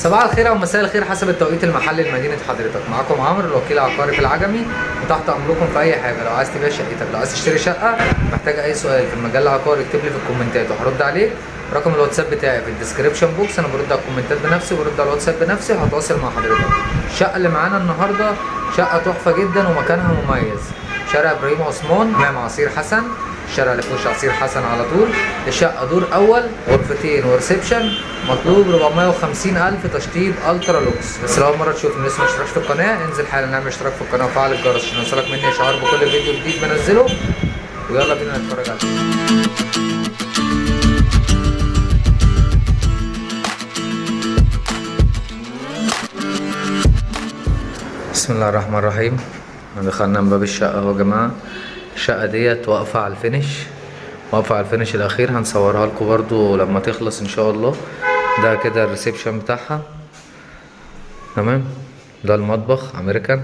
صباح الخير او مساء الخير حسب التوقيت المحلي لمدينه حضرتك. معاكم عمرو الوكيل العقاري في العجمي، وتحت امركم في اي حاجه. لو عايز تبيع شقتك، لو عايز تشتري شقه، محتاج اي سؤال في المجال العقاري، اكتب لي في الكومنتات وهرد عليك. رقم الواتساب بتاعي في الديسكربشن بوكس، انا برد على الكومنتات بنفسي وبرد على الواتساب بنفسي، وهتواصل مع حضرتك. الشقه اللي معانا النهارده شقه تحفه جدا ومكانها مميز، شارع ابراهيم عثمان امام عصير حسن، الشارع اللي في وش عصير حسن على طول. الشقه دور اول، غرفتين وريسبشن، مطلوب 450,000 تشطيب الترا لوكس. بس لو اول مره تشوفني لسه ما اشتركتش في القناه، انزل حالا نعمل اشتراك في القناه وفعل الجرس عشان يوصلك مني اشعار بكل فيديو جديد بنزله. ويلا بينا نتفرج عليه. بسم الله الرحمن الرحيم. دخلنا من باب الشقه اهو يا جماعه. الشقه ديت واقفه على الفينش الاخير، هنصورها لكم برضو لما تخلص ان شاء الله. ده كده الريسبشن بتاعها، تمام. ده المطبخ امريكان.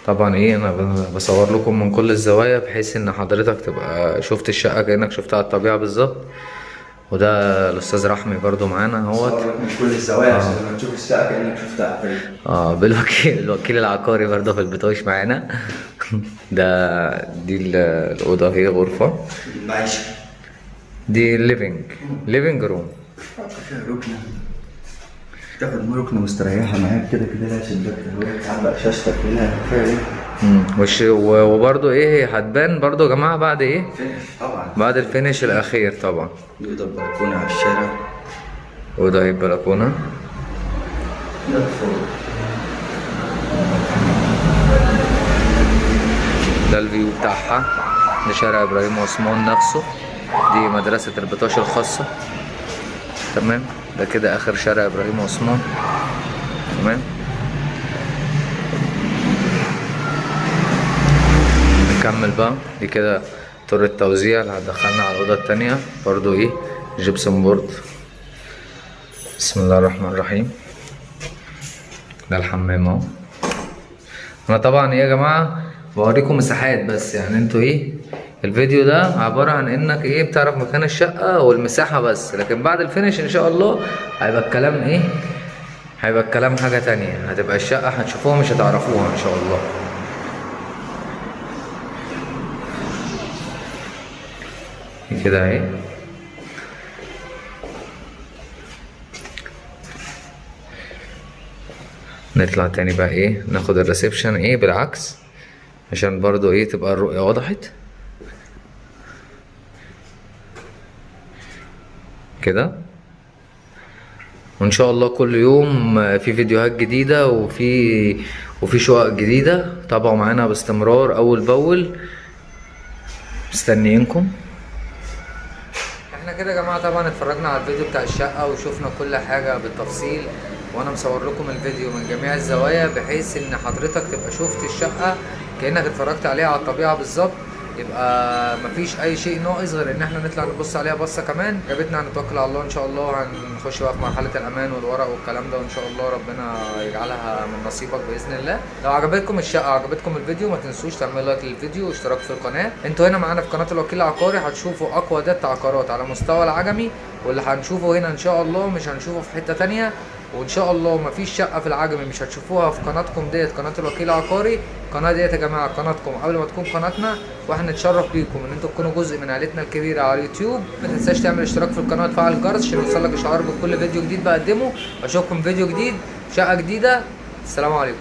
طبعا انا بصور لكم من كل الزوايا بحيث ان حضرتك تبقى شفت الشقه كانك شفتها على الطبيعه بالظبط. وده الاستاذ رحمي برضو معانا اهوت. من كل الزوايا عشان لما تشوف الشقه كانك شفتها على بالوكيل الوكيل العقاري برضو في البتوش معانا. دي الاوضه، هي غرفه معيشه. دي ليفينج روم. فيها ركنه، تاخد ركنه مستريحه معاك كده لها شباك تهويه، تعلق شاشتك هنا كفايه. وبرضو هي هتبان برضو يا جماعه بعد فينش طبعا، بعد الفينش الاخير طبعا. دي اوضه بلكونه على الشارع، وده البلكونه. ده الفيو بتاعها، ده شارع ابراهيم عثمان نفسه، دي مدرسة البطاش الخاصة، تمام. ده كده اخر شارع ابراهيم عثمان، تمام. نكمل بقى. دي كده طور التوزيع اللي هتدخلنا على الاوضة التانية، برضو جبسون بورد. بسم الله الرحمن الرحيم. ده الحمام اهو. انا طبعا يا جماعة بوريكم مساحات بس، يعني انتوا الفيديو ده عبارة عن انك بتعرف مكان الشقة والمساحة بس، لكن بعد الفينش ان شاء الله هيبقى الكلام هيبقى الكلام حاجة تانية. هتبقى الشقة هتشوفوها مش هتعرفوها ان شاء الله. كده نطلع تاني بقى ناخد الريسبشن بالعكس عشان برضو تبقى الرؤية وضحت كده. وان شاء الله كل يوم في فيديوهات جديدة وفي شقق جديدة. تابعوا معانا باستمرار اول باول، مستنيينكم. احنا كده يا جماعة طبعا اتفرجنا على الفيديو بتاع الشقة وشوفنا كل حاجة بالتفصيل، وانا مصور لكم الفيديو من جميع الزوايا بحيث ان حضرتك تبقى شفت الشقة كأنك اتفرجت عليها على الطبيعة بالظبط. يبقى مفيش اي شيء ناقص غير ان احنا نطلع نبص عليها بصه كمان. عجبتنا هنتوكل على الله ان شاء الله. هنخش بقى في مرحله الامان والورق والكلام ده، وان شاء الله ربنا يجعلها من نصيبك باذن الله. لو عجبتكم الشقه، عجبتكم الفيديو، ما تنسوش تعملوا لايك للفيديو واشتراك في القناه. انتوا هنا معانا في قناه الوكيل العقاري هتشوفوا اقوى داتا عقارات على مستوى العجمي، واللي هنشوفه هنا ان شاء الله مش هنشوفه في حته تانيه. وان شاء الله مفيش شقه في العجمي مش هتشوفوها في قناتكم ديت، قناه الوكيل العقاري. القناه ديت يا جماعه قناتكم قبل ما تكون قناتنا، واحنا نتشرف بيكم ان انتوا تكونوا جزء من عائلتنا الكبيره على اليوتيوب. ما تنساش تعمل اشتراك في القناه وتفعل الجرس عشان يوصلك اشعار بكل فيديو جديد بقدمه. اشوفكم فيديو جديد، شقه جديده. السلام عليكم.